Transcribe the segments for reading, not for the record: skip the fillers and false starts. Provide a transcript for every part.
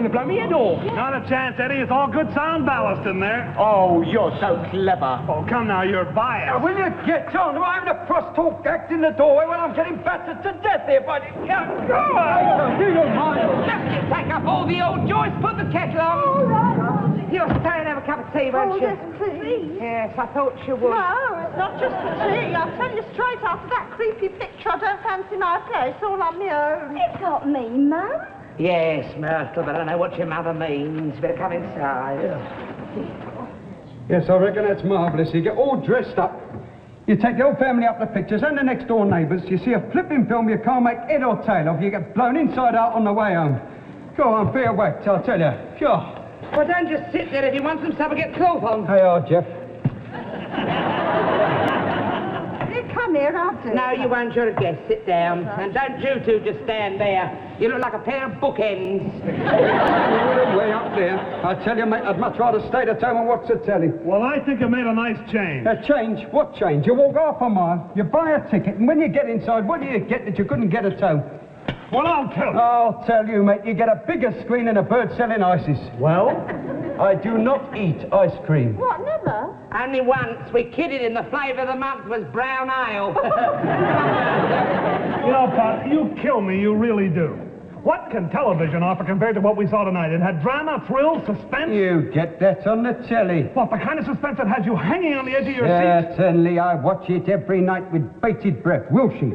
going to blow me head off. Not a chance, Eddie. It's all good sound ballast in there. Oh, you're so clever. Oh, come now, you're biased. Now, will you get on? I'm having a cross-talk act in the doorway when I'm getting battered to death here by the... Go on! Do you mind? Just pack up all the old Joyce, put the kettle on. All right. You'll stay and have a cup of tea, won't you? Yes, please. Yes, I thought you would. No, it's not just the tea. I'll tell you straight, after that creepy picture, I don't fancy my place all on my own. It's not me, Mum. Yes, Myrtle, but I don't know what your mother means. Better come inside. Yes, I reckon that's marvellous. You get all dressed up. You take the whole family up the pictures and the next-door neighbours. You see a flipping film you can't make head or tail of. You get blown inside out on the way home. Go on, be awake, I'll tell you. Sure. Well, don't just sit there. If you want some supper, get cloth on. Hey, Jeff. You come here, I'll do. No, you won't. You're a guest. Sit down. And don't you two just stand there. You look like a pair of bookends. You're way up there. I tell you, mate, I'd much rather stay at home and watch the telly. Well, I think you made a nice change. A change? What change? You walk half a mile, you buy a ticket, and when you get inside, what do you get that you couldn't get at home? Well, I'll tell you. I'll tell you, mate, you get a bigger screen and a bird selling ices. Well, I do not eat ice cream. What, never? Only once. We kidded him. The flavour of the month was brown ale. You know, Pop, you kill me. You really do. What can television offer compared to what we saw tonight? It had drama, thrill, suspense. You get that on the telly. What, the kind of suspense that has you hanging on the edge of your seat? Certainly, I watch it every night with bated breath. Will she?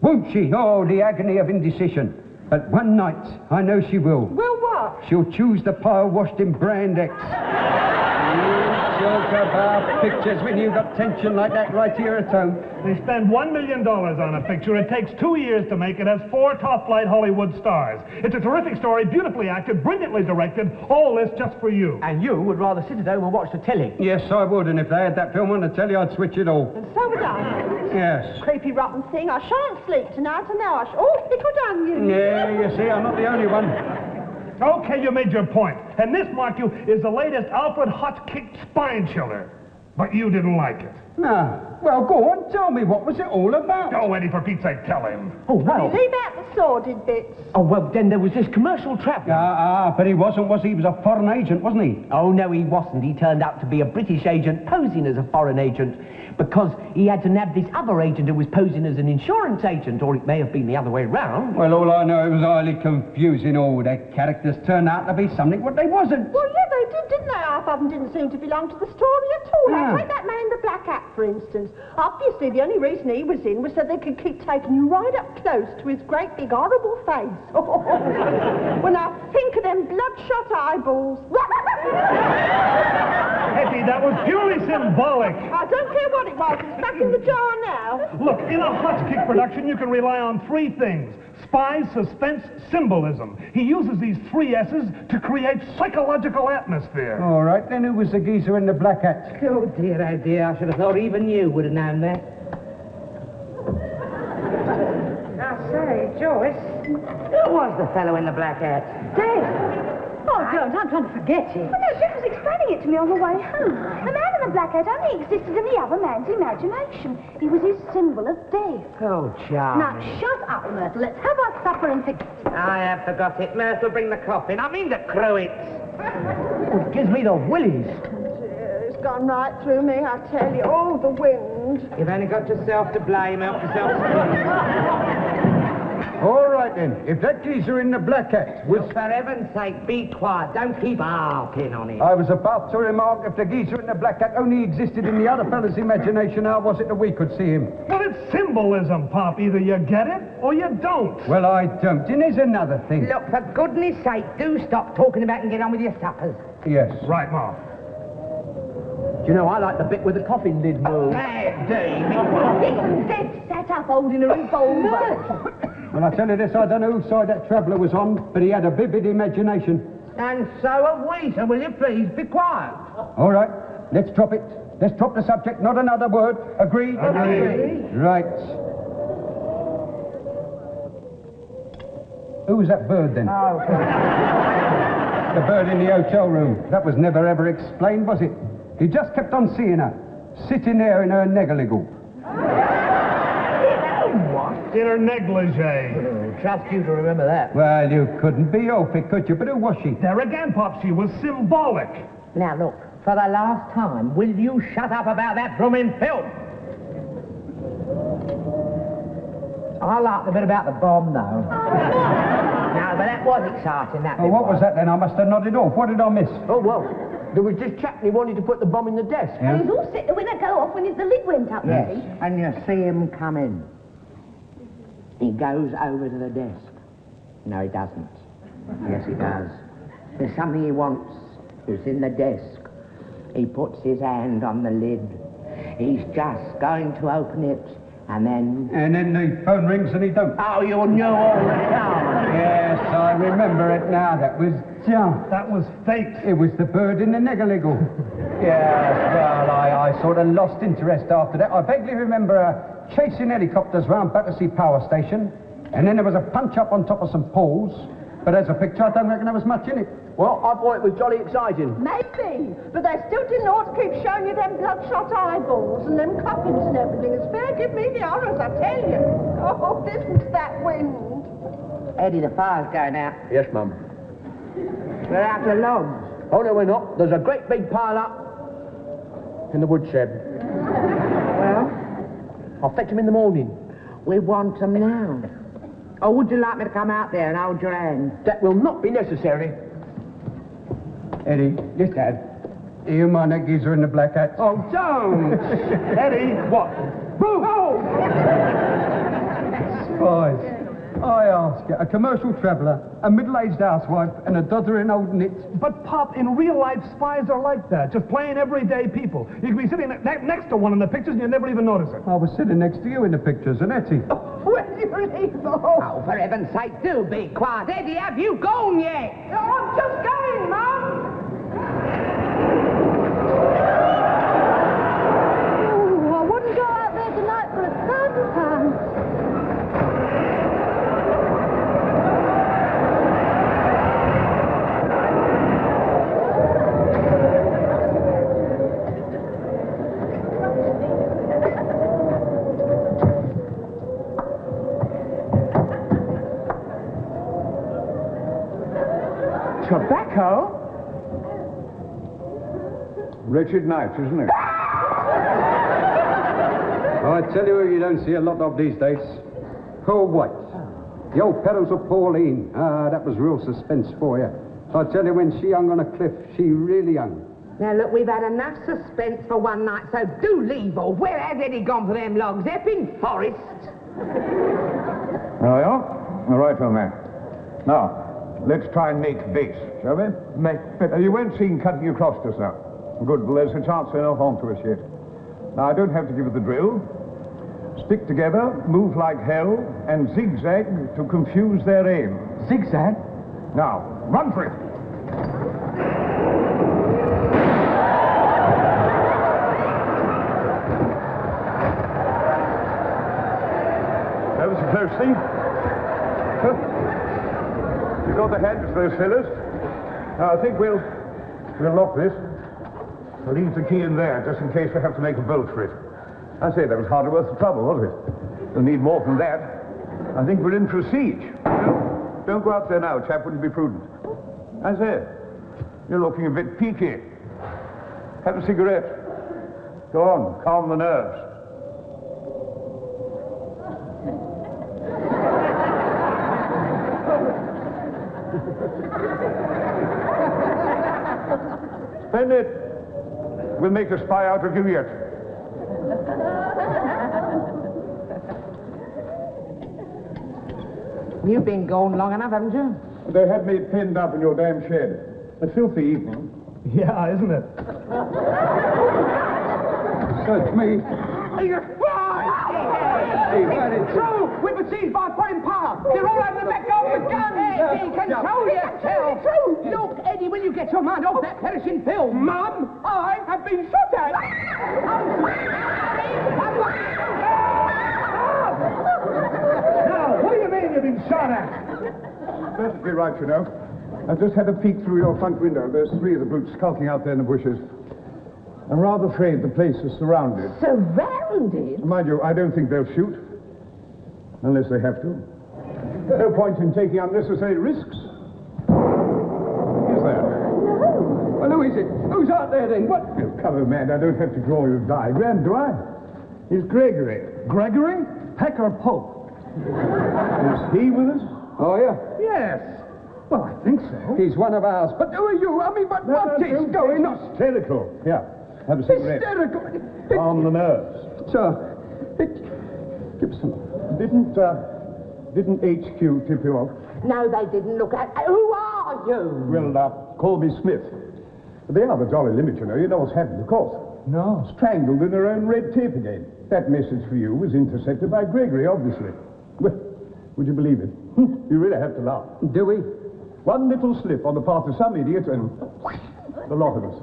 Won't she? Oh, the agony of indecision. But one night, I know she will. Will what? She'll choose the pile washed in brand X. You talk about pictures when you've got tension like that right here at home. They spend $1 million on a picture. It takes 2 years to make it. Has 4 top-flight Hollywood stars. It's a terrific story, beautifully acted, brilliantly directed. All this just for you. And you would rather sit at home and watch the telly. Yes, I would, and if they had that film on the telly, I'd switch it all. And so would I. Yes. Creepy rotten thing. I shan't sleep tonight, and now I Oh, pickled onions. Yeah, you see, I'm not the only one. Okay, you made your point. And this, mark you, is the latest Alfred Hotchpot spine chiller. But you didn't like it. No. Well, go on, tell me, what was it all about? Oh, Eddie, for Pete's sake, tell him. Oh, well. Leave out the sordid bits. Oh, well, then there was this commercial traveller. But he wasn't, was he? He was a foreign agent, wasn't he? Oh, no, he wasn't. He turned out to be a British agent posing as a foreign agent because he had to nab this other agent who was posing as an insurance agent, or it may have been the other way round. Well, all I know, it was highly confusing. All their characters turned out to be something what they wasn't. Well, yeah, they did, didn't they? Half of them didn't seem to belong to the story at all. Like, take that man in the black hat, for instance. Obviously, the only reason he was in was so they could keep taking you right up close to his great big horrible face. When I think of them bloodshot eyeballs. Hetty, that was purely symbolic. I don't care what it was. It's back in the jar now. Look, in a Hotchkick production, you can rely on 3 things. Spies, suspense, symbolism. He uses these 3 S's to create psychological atmosphere. All right, then who was the geezer in the black hat? Oh, dear, I should have thought even you would have known that. I say, Joyce, who was the fellow in the black hat? Dave. Oh, don't. I'm trying to forget it. Well, no, Jeff was explaining it to me on the way home. The man in the black hat only existed in the other man's imagination. He was his symbol of death. Oh, Now, charming. shut up, Myrtle. Let's have our supper and forget it. I have forgot it. Myrtle, bring the coffin. I mean the cruets. It gives me the willies. It's gone right through me, I tell you. Oh, the wind. You've only got yourself to blame. Help yourself to drink. All right, then. If that geezer in the black hat was... For heaven's sake, be quiet. Don't keep harping on it. I was about to remark, if the geezer in the black hat only existed in the other fella's imagination, how was it that we could see him? Well, it's symbolism, Pop. Either you get it or you don't. Well, I don't. And there's another thing. Look, for goodness sake, do stop talking about and get on with your suppers. Yes. Right, Mom. Do you know, I like the bit with the coffin lid move. Mad Dave. He's dead sat up holding a revolver. Well, I tell you this, I don't know whose side that traveller was on, but he had a vivid imagination. And so have we, so will you please be quiet? All right, let's drop it. Let's drop the subject, not another word. Agreed? Agreed. Right. Who was that bird, then? Oh, The bird in the hotel room. That was never ever explained, was it? He just kept on seeing her, sitting there in her negligee. In her negligee. trust you to remember that. Well, you couldn't be awful, could you? But who was she? There again, Pop, she was symbolic. Now, look, for the last time, will you shut up about that blooming film? I like the bit about the bomb, though. No, but that was exciting, that bit. Oh, what was that then? I must have nodded off. What did I miss? Oh, well, there was this chap and he wanted to put the bomb in the desk. Yeah. And he's all set when I go off when the lid went up, Yes, you see. and you see him come in. He goes over to the desk. No, he doesn't. Yes, he does. There's something he wants. It's in the desk. He puts his hand on the lid. He's just going to open it, and then... And then the phone rings and he don't. Oh, you knew all the time. Yes, I remember it now. That was John. That was fate. It was the bird in the nigger-liggle. Yes, well, I sort of lost interest after that. I vaguely remember chasing helicopters round Battersea Power Station, and then there was a punch-up on top of some poles. But as a picture, I don't reckon there was much in it. Well, I thought it was jolly exciting. Maybe, but they still didn't ought to keep showing you them bloodshot eyeballs and them coffins and everything. It's fair give me the honours, I tell you. Oh, listen to that wind. Eddie, the fire's going out. Yes, Mum. We're out of logs. Oh, no, we're not. There's a great big pile up in the woodshed. Well, I'll fetch them in the morning. we want them now. Or would you like me to come out there and hold your hand? That will not be necessary. Eddie. Yes, Dad. You mind that geezer in the black hat? Oh, don't! Eddie, what? Boo! Oh! Spies. I ask you, a commercial traveller, a middle-aged housewife, and a doddering old nit. But, Pop, in real life, spies are like that. Just plain everyday people. You can be sitting next to one in the pictures and you never even notice it. I was sitting next to you in the pictures, and Hetty. Where do you leave the Oh, for heaven's sake, do be quiet. Eddie, have you gone yet? Oh, I'm just going, Mum. Oh, I wouldn't go out there tonight for £1,000. Tobacco? Wretched nights, isn't it? I tell you, you don't see a lot of these days. Poor White. The old pedals of Pauline. Ah, that was real suspense for you. I tell you, when she hung on a cliff, she really hung. Now, look, we've had enough suspense for one night, so do leave off. Where has Eddie gone for them logs? Epping Forest. There we are. All right, old man. Now, let's try and make base, shall we? You weren't seen cutting across just now. Good, well, there's a chance they're not on to us yet. Now, I don't have to give it the drill. Stick together, move like hell, and zigzag to confuse their aim. Zigzag? Now, run for it. Ever so closely. You got the heads, those fellas. Now, I think we'll lock this. I'll leave the key in there, just in case we have to make a bolt for it. I say, that was hardly worth the trouble, was it? We'll need more than that. I think we're in for a siege. Don't go out there now, chap, wouldn't be prudent. I say, you're looking a bit peaky. Have a cigarette. Go on, calm the nerves. Splendid. We'll make a spy out of you yet. You've been gone long enough, haven't you? They had me pinned up in your damn shed. A filthy evening. Yeah, isn't it? Search me. You're fine! It's true! We've been seized by foreign power! They're all over the back door with guns! Eddie, control yourself! Look, Eddie, will you get your mind off that perishing film? Mum, I have been shot at! Now, what do you mean you've been shot at? Perfectly right, you know. I just had a peek through your front window. There's 3 of the brutes skulking out there in the bushes. I'm rather afraid the place is surrounded. Surrounded? Mind you, I don't think they'll shoot. Unless they have to. No point in taking unnecessary risks. Is there? No. Well, who is it? Who's out there then? What? Oh, come on, man. I don't have to draw you a diagram, do I? It's Gregory. Gregory? Peck or Pope? Is he with us? Oh, yeah. Yes. Well, I think so. He's one of ours. But who are you? I mean, what is going on? Hysterical. Here, have a cigarette. Hysterical. On the nerves. Sir, Gibson. Didn't HQ tip you off? No, they didn't look at... Who are you? Well, call me Smith. They are the jolly limit, you know. You know what's happened, of course. No. Strangled in their own red tape again. That message for you was intercepted by Gregory, obviously. Well, would you believe it? You really have to laugh. Do we? One little slip on the part of some idiot and the lot of us.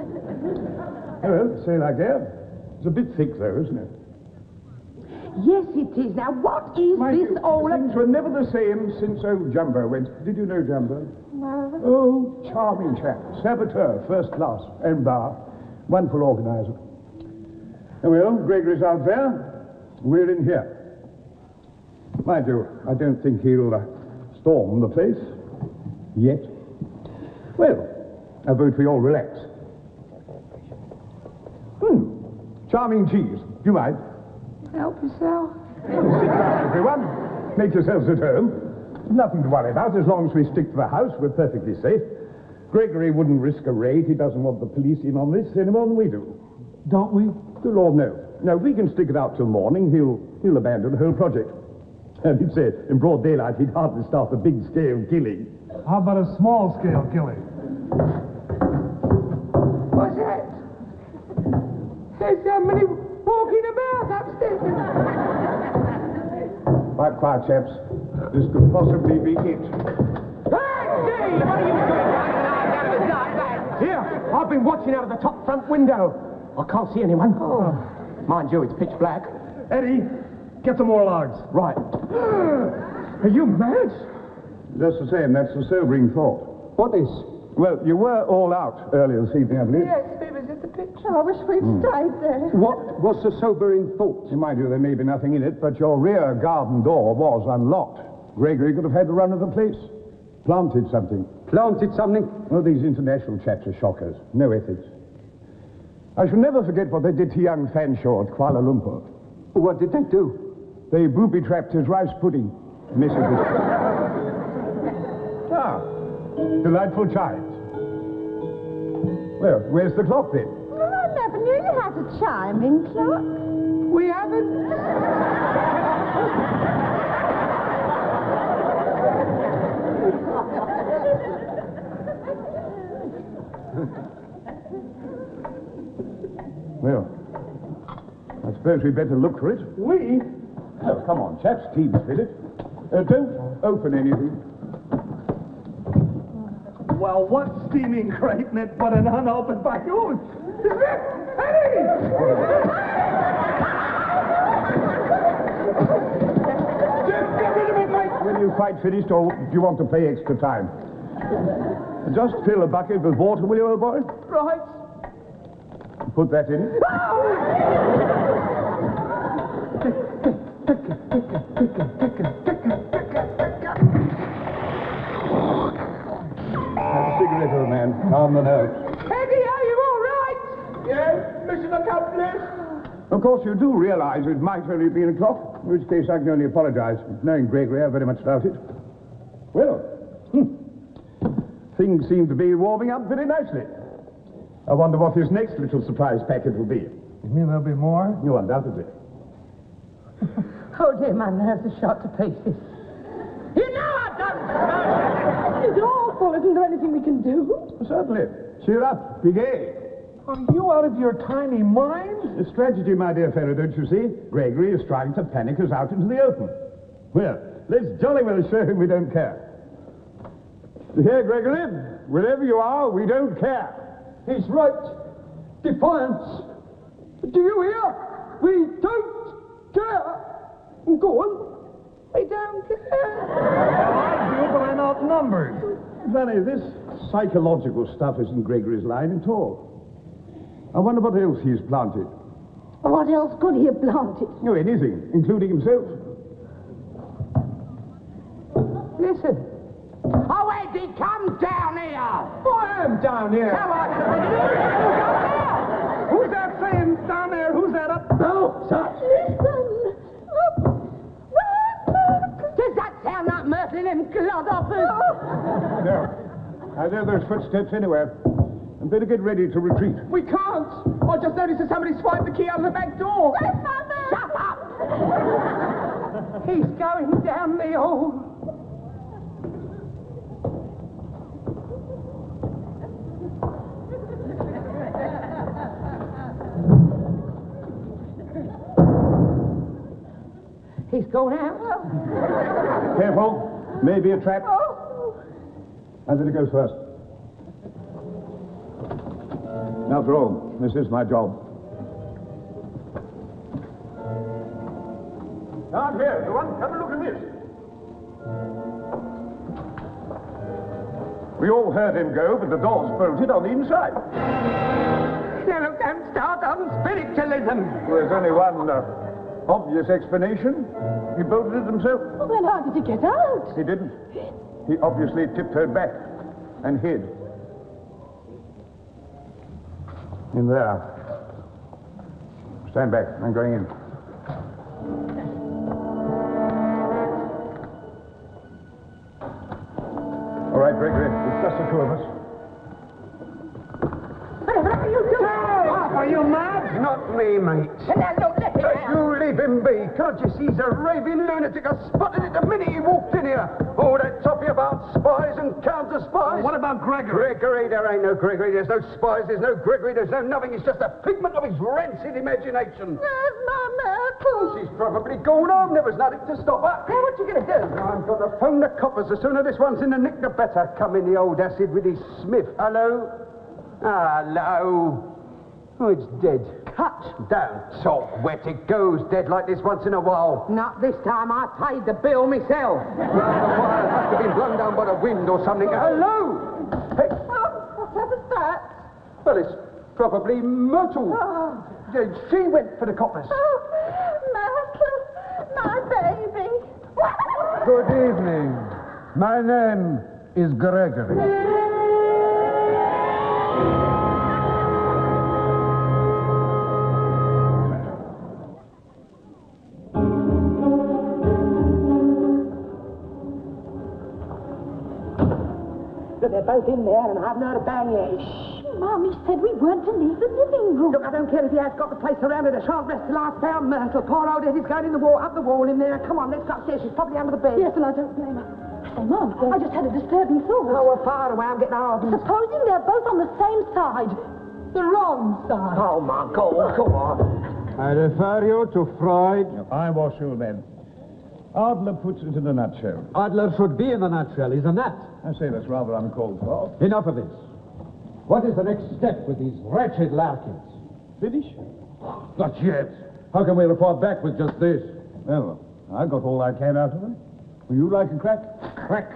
Well, say like that. It's a bit thick, though, isn't it? Yes, it is. Now, what is this all about? Things were never the same since old Jumbo went. Did you know Jumbo? No. Oh, charming chap. Saboteur, first class. Own bar. Wonderful organizer. Well, Gregory's out there. We're in here. Mind you, I don't think he'll storm the place. Yet. Well, I vote we all relax. Charming cheese. Do you mind? Help yourself. Sit down, everyone. Make yourselves at home. Nothing to worry about. As long as we stick to the house, we're perfectly safe. Gregory wouldn't risk a raid. He doesn't want the police in on this any more than we do. Don't we? Good Lord, no. No, if we can stick it out till morning, he'll abandon the whole project. And he'd say, in broad daylight, he'd hardly start the big-scale killing. How about a small-scale killing? What's that? There's somebody walking about upstairs. Quite quiet, chaps. This could possibly be it. Hey, Steve! What are you doing running out of the dark like? Here, I've been watching out of the top front window. I can't see anyone. Oh. Mind you, it's pitch black. Eddie, get some more logs. Right. Are you mad? Just the same, that's a sobering thought. What is? Well, you were all out earlier this evening, I believe. Yes, we was at the picture. I wish we'd stayed there. What was the sobering thought? Mind you, there may be nothing in it, but your rear garden door was unlocked. Gregory could have had the run of the place. Planted something. Planted something? Well, these international chaps are shockers. No ethics. I shall never forget what they did to young Fanshawe at Kuala Lumpur. What did they do? They booby-trapped his rice pudding. Messages. Delightful chimes. Well, where's the clock then? Well, I never knew you had a chiming clock. We haven't. Well, I suppose we'd better look for it. We? Oh, come on, chaps. Team spirit. Don't open anything. Well, what steaming crate meant but an unopened balloon? Hetty! Get rid of it, mate! When you quite finished, or do you want to play extra time? Just fill a bucket with water, will you, old boy? Right. Put that in. Have a cigarette, old man. Calm the nerves. Peggy, are you all right? Yes, mission accomplished. Of course, you do realize it might only have been a clock, in which case I can only apologize. Knowing Gregory, I very much doubt it. Well, things seem to be warming up very nicely. I wonder what his next little surprise packet will be. You mean there'll be more? You undoubtedly. Oh, dear, my nerves are shot to pieces. You know I don't smoke! It's awful. Isn't there anything we can do? Certainly. Cheer up. Be gay. Are you out of your tiny mind? A strategy, my dear fellow, don't you see? Gregory is trying to panic us out into the open. Well, let's jolly well show him we don't care. Here, Gregory, wherever you are, we don't care. He's right. Defiance. Do you hear? We don't care. Go on. We don't care. I do, but I'm outnumbered. Funny, this psychological stuff isn't Gregory's line at all. I wonder what else he's planted. What else could he have planted? No, anything, including himself. Listen. Oh, Eddie, come down here! I am down here. Come on, Who's that saying down there? Who's that up? Oh, sir. Listen. does that sound like Myrtle and them clodhoppers? No. I know there's footsteps anywhere. I'm better get ready to retreat. We can't. I just noticed that somebody swiped the key out of the back door. Shut up! He's going down the hall. He's gone out. Careful. Maybe a trap. Oh. I better go first. After all, this is my job. Down here, everyone. Have a look at this. We all heard him go, but the door's bolted on the inside. Now, look, don't start on spiritualism. Well, there's only one obvious explanation. He bolted it himself. Well, then how did he get out? He didn't. He obviously tiptoed back and hid. In there. Stand back. I'm going in. All right, Gregory. It's just the two of us. What are you doing? Are you mad? Not me, mate. Now, look, let him out. You leave him be. Can't you see he's a raving lunatic? I spotted it the minute he walked in here. Oh, that toppy about spies and counter-spies. What about Gregory? Gregory? There ain't no Gregory. There's no spies. There's no Gregory. There's no nothing. It's just a figment of his rancid imagination. Where's my Myrtle? She's probably gone home. There was nothing to stop her. Now, what you going to do? I'm going to phone the coppers. The sooner this one's in the nick, the better. Come in the old acid with his Smith. Hello? Hello? Oh, it's dead. Cut. Don't talk wet. It goes dead like this once in a while. Not this time. I paid the bill myself. The wire must have been blown down by the wind or something. Hello? Hey, Whatever's that? well, it's probably Myrtle. She went for the coppers. Oh, Myrtle, my baby. Good evening. My name is Gregory. They're both in there and I haven't heard a bang yet. Shh, Mommy said we weren't to leave the living room. Look, I don't care if he has got the place surrounded. I shan't rest till I found Myrtle. Poor old Eddie's going in the wall, up the wall in there. Come on, let's go upstairs. She's probably under the bed. Yes, and I don't blame her. Say, Mom, I just had a disturbing thought. Oh, we're far away. I'm getting hardened. Supposing they're both on the same side. The wrong side. Oh, my God. Come on. I refer you to Freud. I wash you then. Adler puts it in a nutshell. Adler should be in the nutshell, isn't that? I say that's rather uncalled for. Enough of this. What is the next step with these wretched Larkins? Finish? Not yet. How can we report back with just this? Well, I got all I can out of it. Would you like a crack? Crack.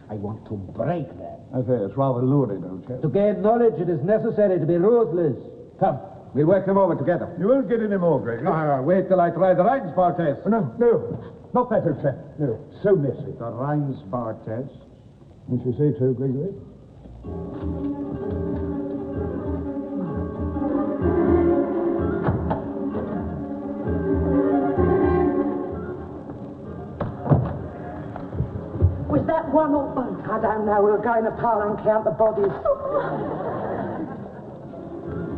I want to break that. I say it's rather lurid, old chap. To gain knowledge, it is necessary to be ruthless. Come, we'll work them over together. You won't get any more, Gregory. Wait till I try the Reinsbar test. No. Not that, old chap. No. So messy. The Reinsbar test. You should say so, Gregory. Was that one or both? I don't know. We'll go in the parlour and count the bodies.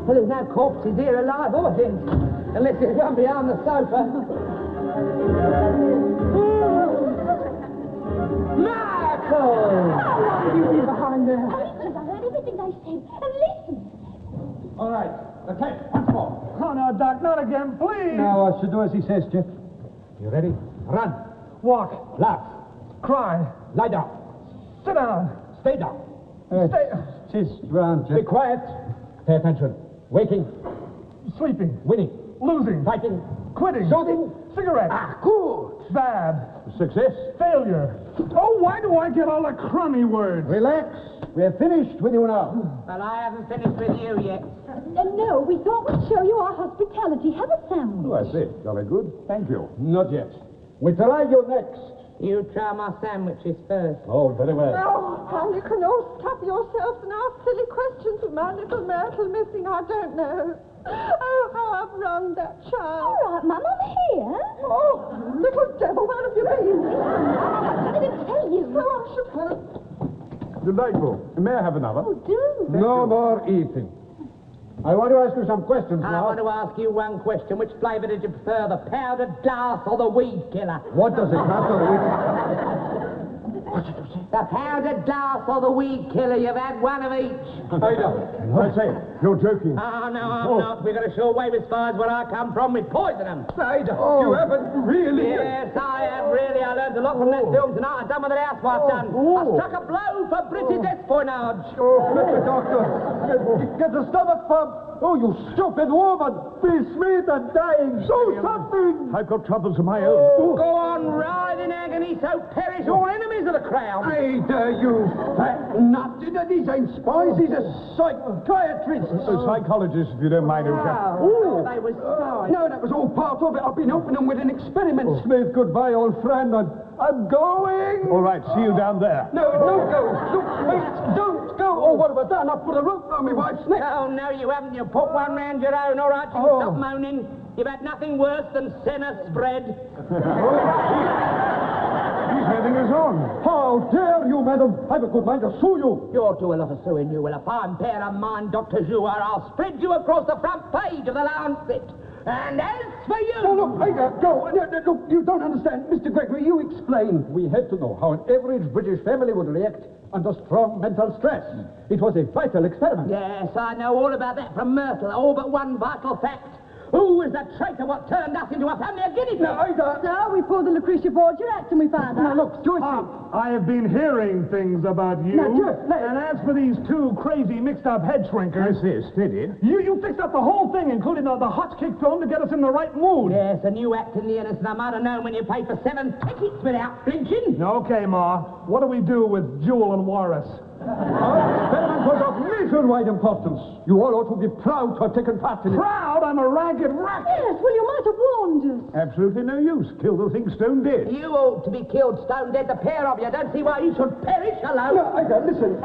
Well, there's no corpses here alive or dead. Unless there's one behind the sofa. Myrtle! How long have you been behind there? Because I heard everything they said. And listen. All right, the tape, once more. Oh, no, Doc, not again, please. Now, I should do as he says, Jeff. You ready? Run. Walk. Laugh. Cry. Lie down. Sit down. Stay down. Stay. Just round, Jeff. Be quiet. Pay attention. Waking. Sleeping. Winning. Losing. Fighting. Quitting. Shooting. Cigarette. Good. Bad. Success. Failure. Oh, why do I get all the crummy words? Relax. We're finished with you now. Well, I haven't finished with you yet. No, we thought we'd show you our hospitality. Have a sandwich. Oh, I see. Jolly good. Thank you. Not yet. We try you next You try my sandwiches first. Oh, very well. Oh, how you can all stop yourselves and ask silly questions with my little Myrtle missing, I don't know. Oh, how I've wronged that child. All right, Mum, I'm here. Oh, little devil, where have you been? I didn't tell you. So I should have... Delightful. May I have another? Oh, do. No more eating. I want to ask you some questions I now. want to ask you one question. Which flavour did you prefer, the powdered glass or the weed killer? What does it matter? The powdered glass or the weed killer? You've had one of each. I say, you're joking. Oh, no, I'm not. We've got a sure way as far as where I come from. We poison them. Ada, you haven't really... Yes, I have, really. I learned a lot from that film tonight. I've done what the housewife done. I struck a blow for British espionage. Oh, Mr. Doctor, get the stomach pump. Oh, you stupid woman. Be sweet and dying. So something. I've got troubles of my own. Go on, ride in agony, so perish all enemies of the crown. Ada, you fat nut. These ain't spies. These are psychiatrists. Psychologist, if you don't mind, Oh, they were spies. No, that was all part of it. I've been helping them with an experiment. Smith, goodbye, old friend. I'm going. All right, see you down there. No, don't go. Look, wait, don't go. Oh, what have I done? I've put a rope on my wife's neck. Oh, no, you haven't. You put one round your own. All right, you can stop moaning. You've had nothing worse than senna spread. He's having us on. How dare you, madam? I've a good mind to sue you. You'll do a lot of suing, you will. If I'm pair of mine, Dr. Jouer, I'll spread you across the front page of the Lancet. And as for you... Oh, look, Ada, go. Look, you don't understand. Mr. Gregory, you explain. We had to know how an average British family would react under strong mental stress. It was a vital experiment. Yes, I know all about that from Myrtle. All but one vital fact. Who was the traitor what turned us into a family of guinea pigs? Now, Ada... So, we pulled the Lucretia Borgia act and we found out. Now, look, Joyce... I have been hearing things about you. Now, Joyce, and as for these two crazy mixed-up head shrinkers... Steady. You fixed up the whole thing, including the hot kick film, to get us in the right mood. Yes, and you act in the innocent. I might have known when you paid for 7 tickets without flinching. Okay, Ma. What do we do with Jewel and Warris? Our experiment was of nationwide importance. You all ought to be proud to have taken part in it. Proud? I'm a ragged wreck. Yes, well, you might have warned us. Absolutely no use. Kill the thing stone dead. You ought to be killed stone dead, the pair of you. I don't see why you should perish alone. No, Ada, listen.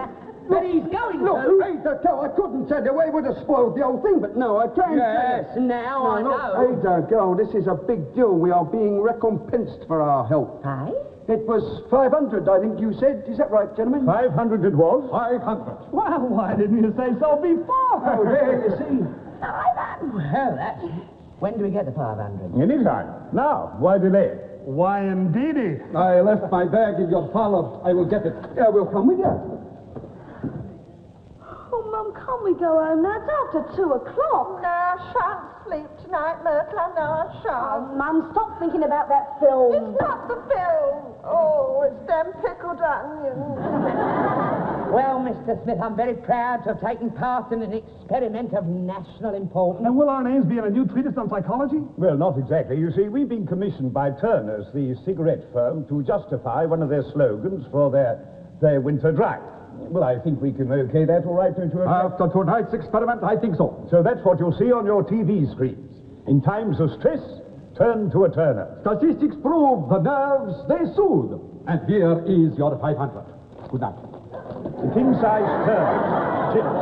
But he's going Look, to. Ada, go. I couldn't tell you. It would have spoiled the whole thing, but no, I can't Yes, tell you. now I Look, know. Ada, go. This is a big deal. We are being recompensed for our help. Hey? It was 500, I think you said. Is that right, gentlemen? 500 it was. 500. Well, why didn't you say so before? Oh, there, you see. Well, that's... When do we get the 500? Anytime. Now, why delay? Why, indeedy. I left my bag in your parlor. I will get it. Yeah, we'll come with you. Oh, Mum, can't we go home now? It's after 2 o'clock. No, I shan't sleep tonight, Myrtle. I know I Oh, shan't. Mum, stop thinking about that film. It's not the film. Oh, it's them pickled onions. Well, Mr. Smith, I'm very proud to have taken part in an experiment of national importance. And will our names be in a new treatise on psychology? Well, not exactly. You see, we've been commissioned by Turner's, the cigarette firm, to justify one of their slogans for their winter drive. Well, I think we can okay that all right, don't you? After tonight's experiment, I think so. So that's what you'll see on your TV screens. In times of stress, turn to a Turner. Statistics prove the nerves, they soothe. And here is your 500. Good night. The king-size Turner. Cheers.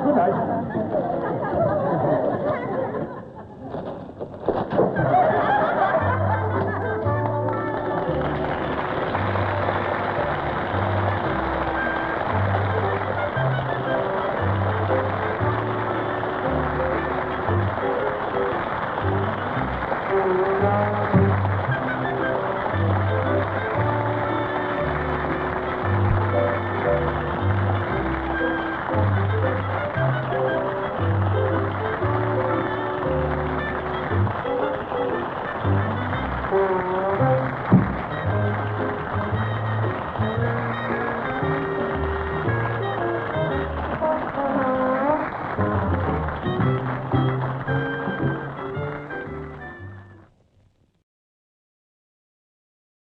Good night.